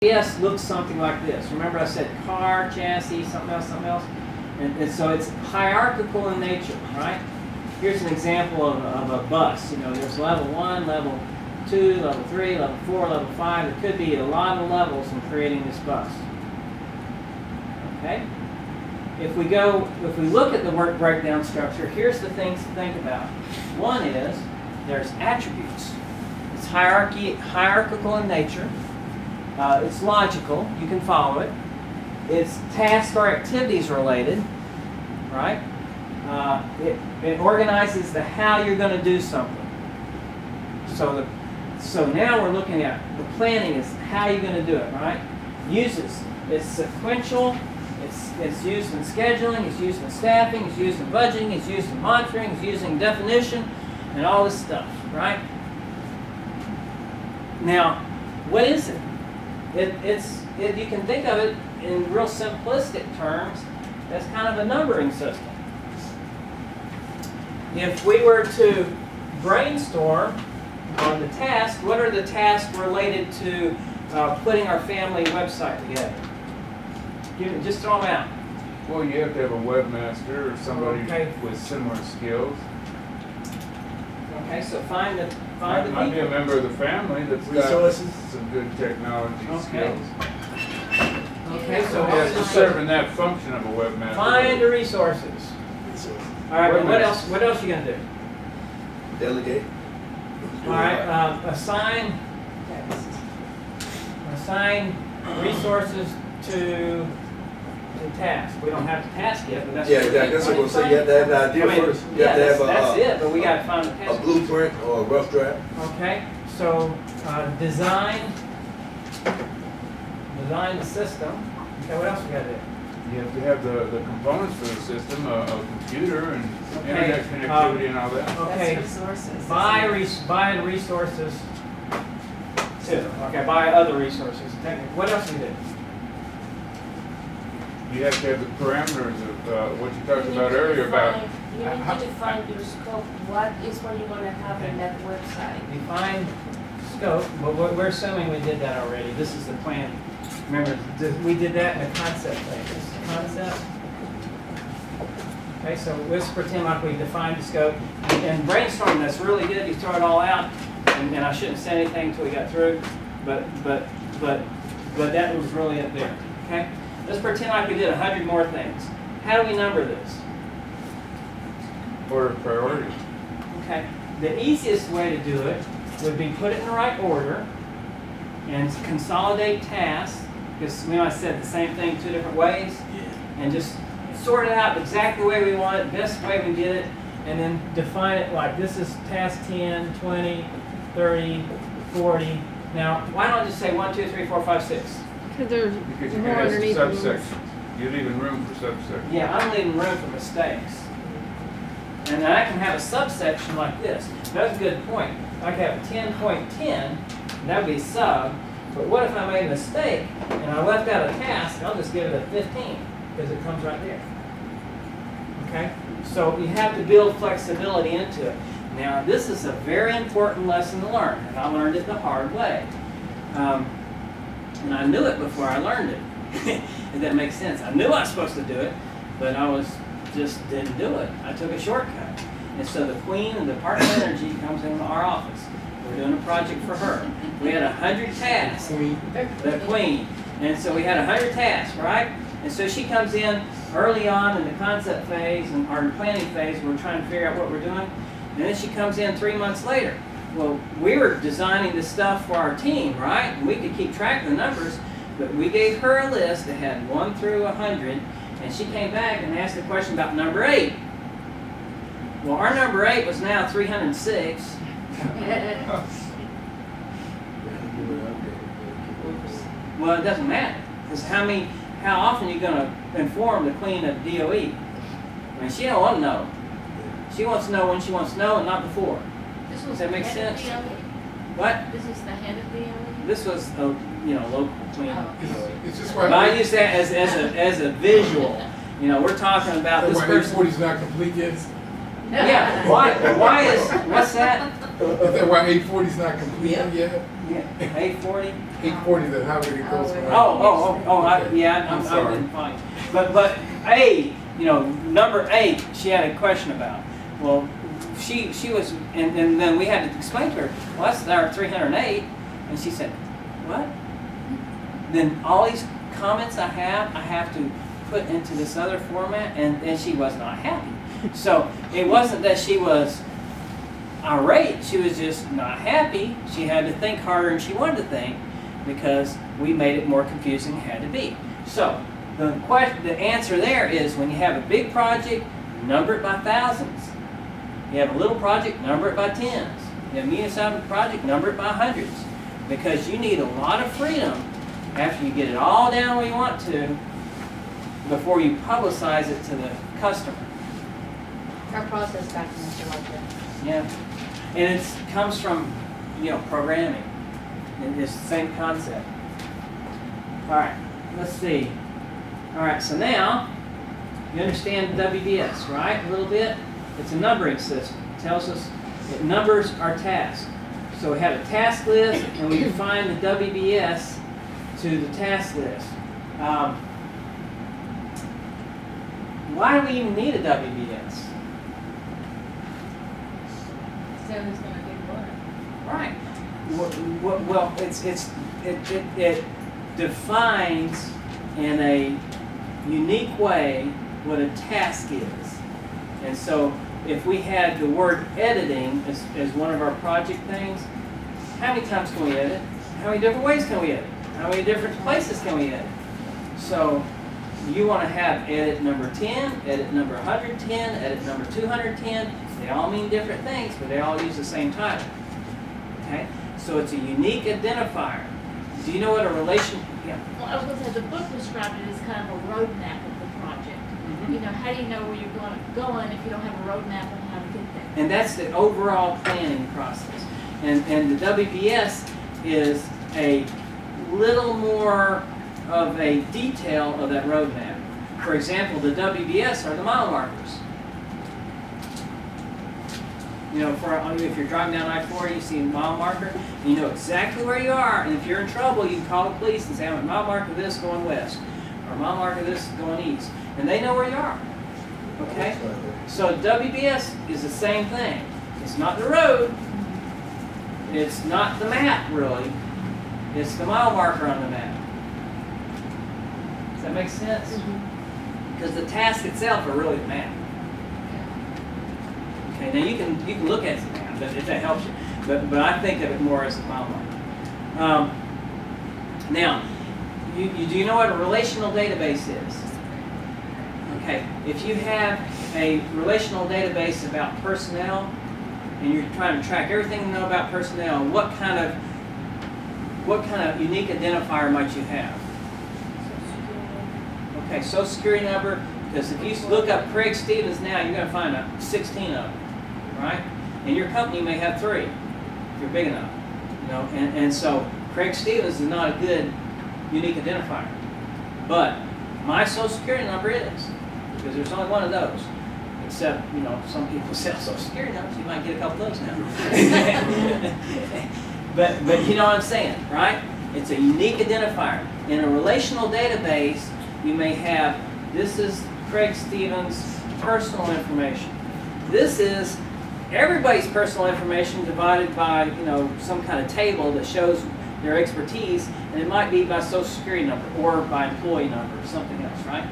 WBS looks something like this. Remember I said car, chassis, something else, something else? And so it's hierarchical in nature, right? Here's an example of a bus. You know, there's level 1, level 2, level 3, level 4, level 5. There could be a lot of levels in creating this bus. Okay? If we look at the work breakdown structure, here's the things to think about. One is there's attributes. It's hierarchical in nature. It's logical. You can follow it. It's task or activities related, right? It organizes the how you're going to do something. So now we're looking at the planning is how you're going to do it, right? It's sequential. It's used in scheduling. It's used in staffing. It's used in budgeting. It's used in monitoring. It's used in definition, and all this stuff, right? Now, what is it? You can think of it in real simplistic terms as kind of a numbering system. If we were to brainstorm on the task, what are the tasks related to putting our family website together? Just throw them out. Well, you have to have a webmaster or somebody with similar skills. Okay, so find the might be a member of the family that's got some good technology skills. Okay, so just serving that function of a webmaster. Find the resources. All right, what else? What else are you gonna do? Delegate. All right, assign resources to task. We don't have to task yet, but that's exactly. That's what I'm saying. You have to have the idea first. You have to have that's it. But we got to find the task. A blueprint or a rough draft. Okay, so design the system. Okay, what else we got to do? You have to have the components for the system, a computer and internet connectivity and all that. Okay, that's resources. Buy the resources too. Okay, buy other resources. What else do we do? You have to have the parameters of what you talked about earlier about. You need to define your scope. What is what you're going to have in that website? Define scope, but we're assuming we did that already. This is the plan. Remember, we did that in the concept phase. This is the concept. Okay, so let's pretend like we defined the scope. And brainstorming, that's really good. You throw it all out, and I shouldn't say anything until we got through, but that was really up there. Okay. Let's pretend like we did 100 more things. How do we number this? Order of priority. Okay. The easiest way to do it would be put it in the right order and consolidate tasks, because I said the same thing 2 different ways, and just sort it out exactly the way we want it, best way we get it, and then define it like this is task 10, 20, 30, 40. Now, why don't I just say 1, 2, 3, 4, 5, 6? Because you can have subsections. You're leaving room for subsections. Yeah, I'm leaving room for mistakes. And then I can have a subsection like this. That's a good point. I could have a 10.10, and that would be sub. But what if I made a mistake and I left out a task? I'll just give it a 15 because it comes right there. Okay? So you have to build flexibility into it. Now, this is a very important lesson to learn, and I learned it the hard way. And I knew it before I learned it. If that makes sense. I knew I was supposed to do it, but I just didn't do it. I took a shortcut. And so the Queen of the Department of Energy comes into our office. We're doing a project for her. We had 100 tasks. The Queen. And so we had 100 tasks, right? And so she comes in early on in the concept phase and our planning phase. We're trying to figure out what we're doing. And then she comes in 3 months later. Well, we were designing this stuff for our team, right? And we could keep track of the numbers, but we gave her a list that had 1 through 100, and she came back and asked a question about number 8. Well, our number 8 was now 306. Well, it doesn't matter, because how often are you going to inform the Queen of DOE? I mean, she don't want to know. She wants to know when she wants to know and not before. Does that make sense? What? This is the head of DOE? This was a local Queen. It's just But I use that as a visual. We're talking about this person. 840 is not complete yet. Yeah. Why is what's that? Is that why 840 is not complete yet? Yeah. 840. 840, the highway that goes. I sorry. didn't find. But A, number 8, she had a question about. Well, she was, and then we had to explain to her, well, that's our 308, and she said, what? Then all these comments I have to put into this other format, and she was not happy. So it wasn't that she was irate, she was just not happy. She had to think harder than she wanted to think because we made it more confusing than it had to be. So the answer there is when you have a big project, number it by thousands. You have a little project, number it by tens. You have a medium-sized project, number it by hundreds. Because you need a lot of freedom after you get it all down where you want to before you publicize it to the customer. Our process documents are like that. Yeah. And it comes from, programming. It's the same concept. All right, let's see. All right, so now you understand WBS, right? A little bit. It's a numbering system. It tells us it numbers our tasks. So we have a task list, and we define the WBS to the task list. Why do we even need a WBS? So who's going to do what? Right. Well, it defines in a unique way what a task is. And so if we had the word editing as one of our project things, how many times can we edit? How many different ways can we edit? How many different places can we edit? So you want to have edit number 10, edit number 110, edit number 210. They all mean different things, but they all use the same title. Okay? So it's a unique identifier. Do you know what a relation? Yeah. Well, I was going to say, the book described it as kind of a roadmap of the project. How do you know where you're going if you don't have a roadmap on how to get there? And that's the overall planning process. And the WBS is a little more of a detail of that roadmap. For example, the WBS are the mile markers. If you're driving down I-40, you see a mile marker, you know exactly where you are. And if you're in trouble, you can call the police and say, I'm at mile marker this going west, or mile marker this going east. And they know where you are. Okay? So WBS is the same thing. It's not the road. It's not the map, really. It's the mile marker on the map. Does that make sense? Because the task itself are really the map. Okay, now you can look at the map if that helps you. But I think of it more as a mile marker. Now, do you know what a relational database is? Okay, if you have a relational database about personnel, and you're trying to track everything you know about personnel, what kind of unique identifier might you have? Okay, Social Security number, because if you look up Craig Stevens now, you're going to find 16 of them, right? And your company may have 3, if you're big enough. And so Craig Stevens is not a good unique identifier. But my Social Security number is, because there's only one of those. Except, some people sell Social Security numbers. You might get a couple of those now. but you know what I'm saying, right? It's a unique identifier. In a relational database, you may have, this is Craig Stevens' personal information. This is everybody's personal information divided by, some kind of table that shows their expertise, and it might be by Social Security number or by employee number or something else, right?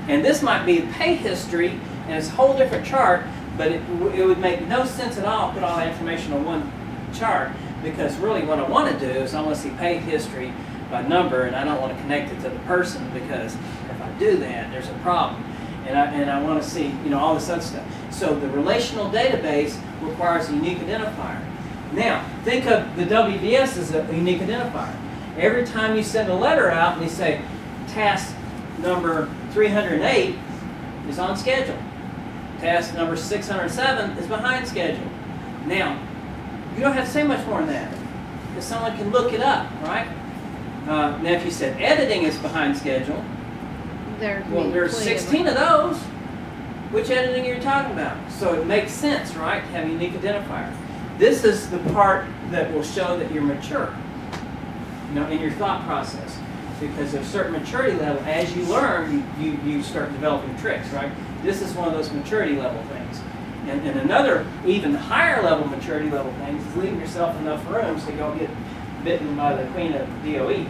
And this might be pay history, and it's a whole different chart, but it would make no sense at all to put all that information on one chart, because really what I want to do is I want to see pay history by number, and I don't want to connect it to the person, because if I do that, there's a problem. And I want to see, all this other stuff. So the relational database requires a unique identifier. Now, think of the WBS as a unique identifier. Every time you send a letter out and you say, task number 308 is on schedule. Task number 607 is behind schedule. Now, you don't have to say much more than that, because someone can look it up, right? Now, if you said editing is behind schedule, there's 16 of those. Which editing are you talking about? So it makes sense, right, to have a unique identifier. This is the part that will show that you're mature. you know, in your thought process. Because there's a certain maturity level, as you learn, you start developing tricks, right? This is one of those maturity level things. And another even higher level maturity level thing is leaving yourself enough room so you don't get bitten by the queen of DOE.